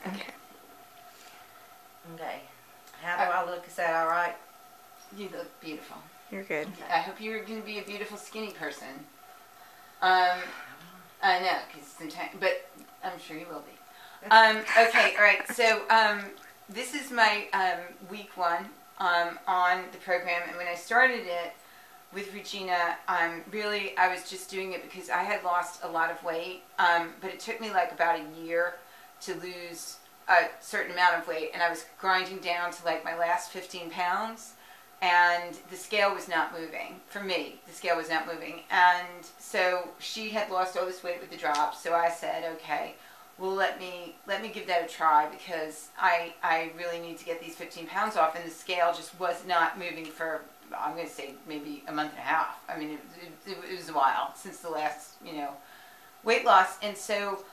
Okay. Okay. How do I look? Is that all right? You look beautiful. You're good. I hope you're going to be a beautiful skinny person. I know, because sometimes, but I'm sure you will be. Okay, all right. So this is my week 1 on the program, and when I started it with Regina, I was just doing it because I had lost a lot of weight, but it took me like about a year to lose a certain amount of weight, and I was grinding down to like my last 15 pounds, and the scale was not moving. For me, the scale was not moving, and so she had lost all this weight with the drops, so I said, okay, well, let me give that a try, because I really need to get these 15 pounds off, and the scale just was not moving for, I'm going to say, maybe a month and a half. I mean, it was a while since the last, weight loss, and so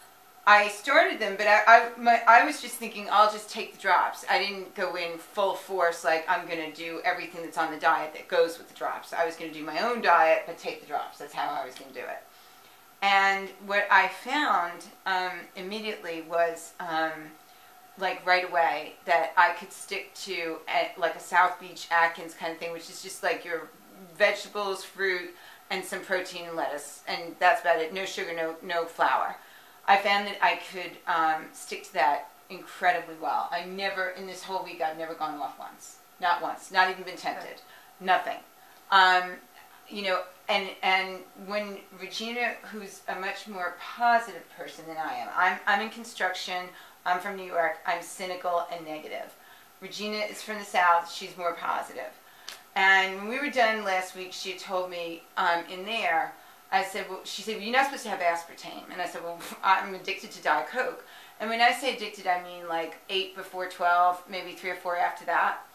I started them, but I was just thinking I'll just take the drops. I didn't go in full force like I'm going to do everything that's on the diet that goes with the drops. I was going to do my own diet, but take the drops. That's how I was going to do it. And what I found immediately was, like right away, that I could stick to like a South Beach Atkins kind of thing, which is just like your vegetables, fruit, and some protein and lettuce, and that's about it. No sugar, no flour. I found that I could stick to that incredibly well. In this whole week, I've never gone off once. Not once. Not even been tempted. Nothing. And when Regina, who's a much more positive person than I am, I'm in construction, I'm from New York, I'm cynical and negative. Regina is from the South, she's more positive. And when we were done last week, she had told me in there, she said, well, you're not supposed to have aspartame. And I said, well, I'm addicted to Diet Coke. And when I say addicted, I mean like 8 before 12, maybe 3 or 4 after that.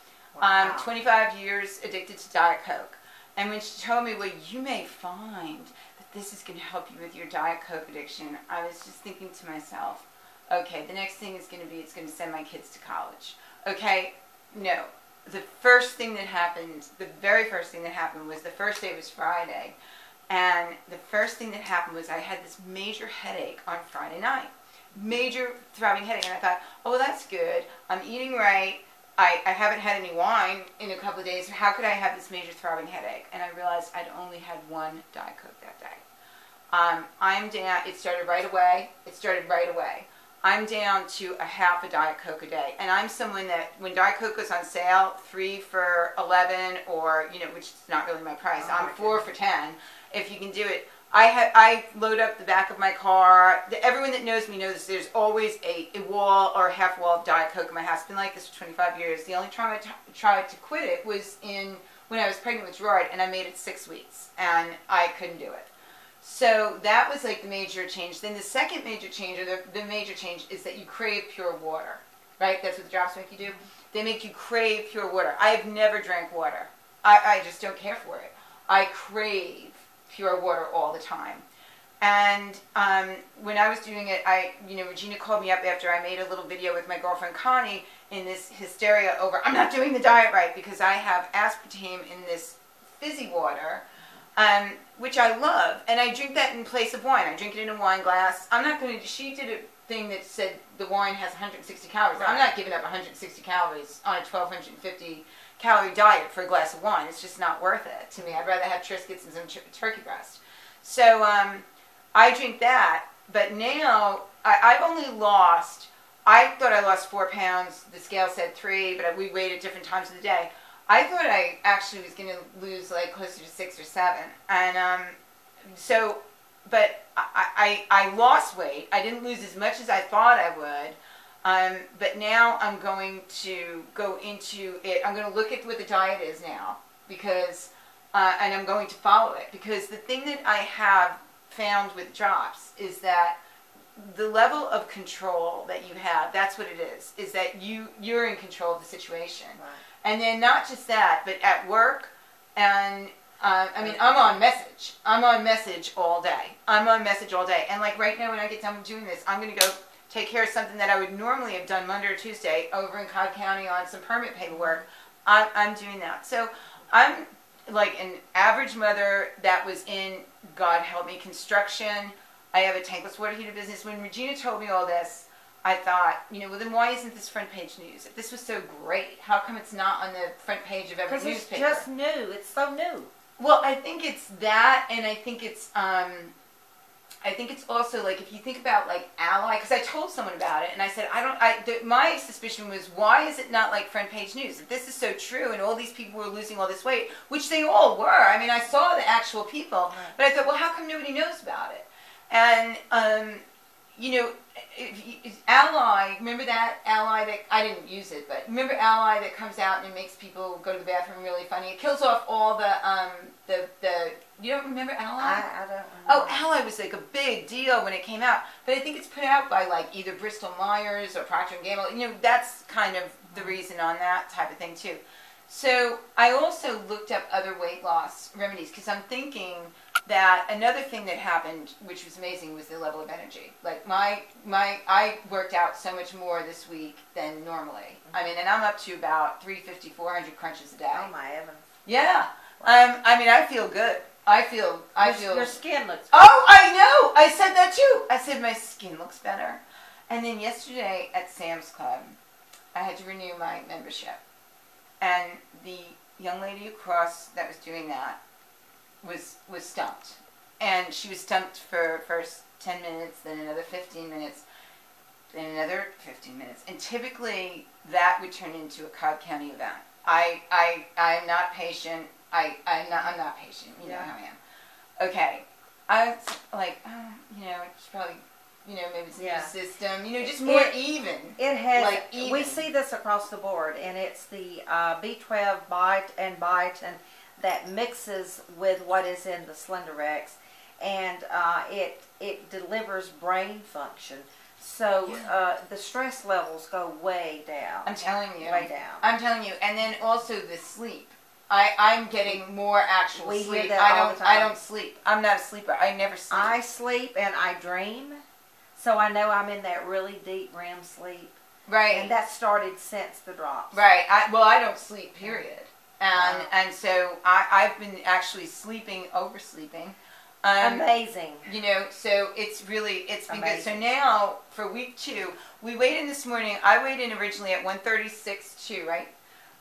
Wow. 25 years addicted to Diet Coke. And when she told me, well, you may find that this is going to help you with your Diet Coke addiction, I was just thinking to myself, okay, the next thing is going to be, it's going to send my kids to college. Okay, no. The first thing that happened, the very first thing that happened was the first day was Friday. And the first thing that happened was I had this major headache on Friday night. Major throbbing headache. And I thought, oh, well, that's good. I'm eating right. I haven't had any wine in a couple of days. How could I have this major throbbing headache? And I realized I'd only had 1 Diet Coke that day. I'm down. It started right away. I'm down to a half a Diet Coke a day. And I'm someone that when Diet Coke goes on sale, 3 for $11, or, which is not really my price. I'm 4 for $10. If you can do it. I load up the back of my car. Everyone that knows me knows there's always a wall or a half wall of Diet Coke in my house. It's been like this for 25 years. The only time I tried to quit it was when I was pregnant with Gerard, and I made it 6 weeks, and I couldn't do it. So that was like the major change. Then the second major change, or the major change, is that you crave pure water, right? That's what the drops make you do. They make you crave pure water. I have never drank water. I just don't care for it. I crave pure water all the time. And when I was doing it, Regina called me up after I made a little video with my girlfriend Connie in this hysteria over, I'm not doing the diet right because I have aspartame in this fizzy water, which I love, and I drink that in place of wine. I drink it in a wine glass. She did a thing that said the wine has 160 calories. Right. I'm not giving up 160 calories on a 1,250 calorie diet for a glass of wine. It's just not worth it to me. I'd rather have Triscuits and some turkey breast. So I drink that, but now I've only lost, I thought I lost 4 pounds. The scale said 3, but we weighed at different times of the day. I thought I actually was going to lose like closer to 6 or 7. And but I lost weight. I didn't lose as much as I thought I would. But now I'm going to go into it. I'm going to look at what the diet is now, because, and I'm going to follow it, because the thing that I have found with drops is that the level of control that you have, that's what it is that you're in control of the situation. Right. And then not just that, but at work, and I'm on message. I'm on message all day. And like right now when I get done doing this, I'm going to go take care of something that I would normally have done Monday or Tuesday over in Cobb County on some permit paperwork. I'm doing that. So I'm like an average mother that was in, God help me, construction. I have a tankless water heater business. When Regina told me all this, I thought, well, then why isn't this front page news? If this was so great, how come it's not on the front page of every newspaper? Because it's just new. It's so new. Well, I think it's that, and I think it's also, like, if you think about, like, Ally, because I told someone about it, and I said, my suspicion was, why is it not, like, front page news? If this is so true, and all these people were losing all this weight, which they all were. I mean, I saw the actual people, but I thought, well, how come nobody knows about it? And, Ally, remember that Ally that, I didn't use it, but remember Ally that comes out and it makes people go to the bathroom really funny? It kills off all the you don't remember Ally? I don't remember. Oh, Ally was like a big deal when it came out, but I think it's put out by like either Bristol Myers or Procter & Gamble. That's kind of the reason on that type of thing too. So I also looked up other weight loss remedies because I'm thinking that another thing that happened, which was amazing, was the level of energy. Like I worked out so much more this week than normally. I mean, and I'm up to about 350, 400 crunches a day. Oh my heavens. Yeah. I mean, I feel good. I feel. Your skin looks good. Oh, I know. I said that too. I said my skin looks better. And then yesterday at Sam's Club, I had to renew my membership. And the young lady across that was doing that was stumped. And she was stumped for first 10 minutes, then another 15 minutes, then another 15 minutes. And typically that would turn into a Cobb County event. I'm not patient. I'm not patient. You know how I am. Okay. I was like, it's probably, maybe it's a new system. Just more even. It has. Like even. We see this across the board, and it's the B12 bite and that mixes with what is in the Slenderex, and it delivers brain function. So the stress levels go way down. I'm telling you. Way down. I'm telling you. And then also the sleep. I'm getting more actual sleep. We hear that all the time. I don't sleep. I'm not a sleeper. I never sleep. I sleep and I dream. So I know I'm in that really deep REM sleep. Right. And that started since the drops. Right. I don't sleep, period. And so I've been actually oversleeping. Amazing. So it's been amazing. good. So now for week 2, we weighed in this morning. I weighed in originally at 136.2, right?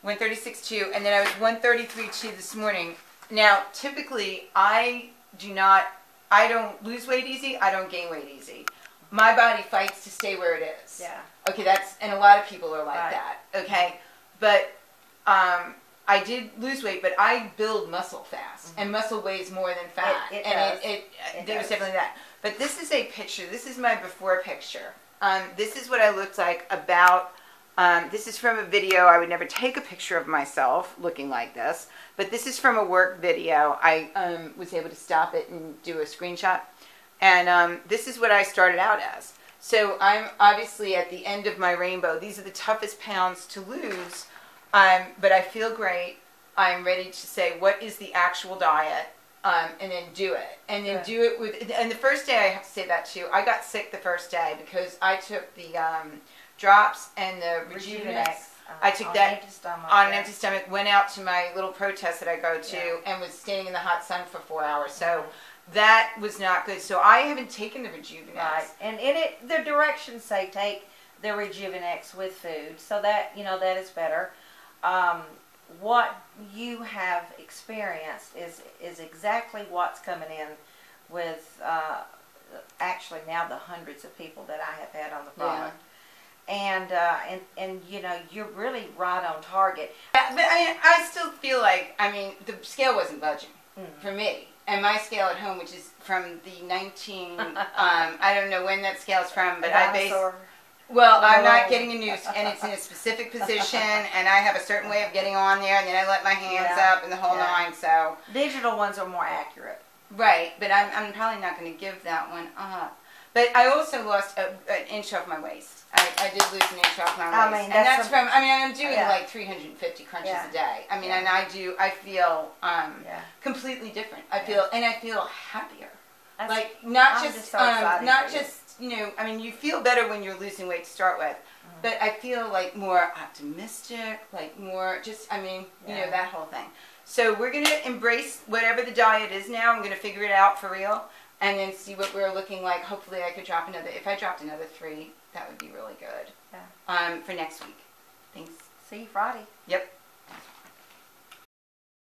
136.2, and then I was 133.2 this morning. Now, typically, I don't lose weight easy. I don't gain weight easy. My body fights to stay where it is. Yeah. Okay, and a lot of people are like that. Okay, but I did lose weight, but I build muscle fast, and muscle weighs more than fat. It There was definitely that. But this is a picture. This is my before picture. This is what I looked like about. This is from a video. I would never take a picture of myself looking like this, but this is from a work video. I was able to stop it and do a screenshot, and this is what I started out as. So I'm obviously at the end of my rainbow. These are the toughest pounds to lose, but I feel great. I'm ready to say what is the actual diet, and then do it. And then do it with, and the first day, I have to say that too, I got sick the first day because I took the drops and the Rejuvenex. I took that on an empty stomach, went out to my little protest that I go to, and was standing in the hot sun for 4 hours. So that was not good. So I haven't taken the Rejuvenex. Right. And in it, the directions say take the Rejuvenex with food. So that, that is better. What you have experienced is exactly what's coming in with actually now the hundreds of people that I have had on the product. And you're really right on target. But I still feel like, the scale wasn't budging for me. And my scale at home, which is from the 19, I don't know when that scale is from, but I'm not getting a noose, and it's in a specific position, and I have a certain way of getting on there, and then I let my hands up and the whole nine, so. Digital ones are more accurate. Right, but I'm probably not going to give that one up. But I also lost an inch off my waist. I did lose an inch off my waist. I'm doing like 350 crunches a day. And I feel completely different. I feel happier. You feel better when you're losing weight to start with. But I feel like more optimistic, like more that whole thing. So we're going to embrace whatever the diet is now. I'm going to figure it out for real. And then see what we're looking like. Hopefully I could drop if I dropped another 3 That would be really good. Yeah. For next week. Thanks. See you Friday. Yep.